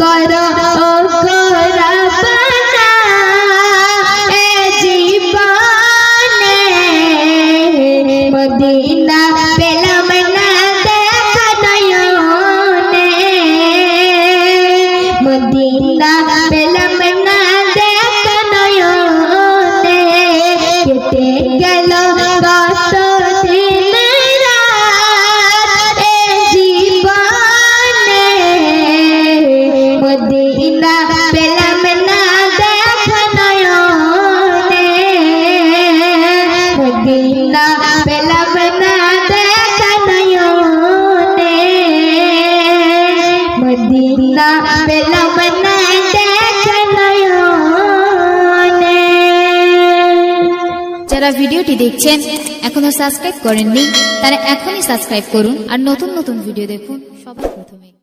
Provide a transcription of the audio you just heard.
করো রাব্বানা এ জীবনে মদিনা পেলাম না দেখা নয়নে মদিনা পেলাম না দেখা নয়নে কেটে গেল কত দিন রাত এ জীবনে মদিনা পেলাম না দেখা নয়নে মদিনা পেলাম না দেখা নয়নে মদিনা পেলাম না দেখা নয়নে। যারা ভিডিওটি দেখছেন এখনো সাবস্ক্রাইব করেননি তারা এখনই সাবস্ক্রাইব করুন আর নতুন নতুন ভিডিও দেখুন সবার প্রথমে।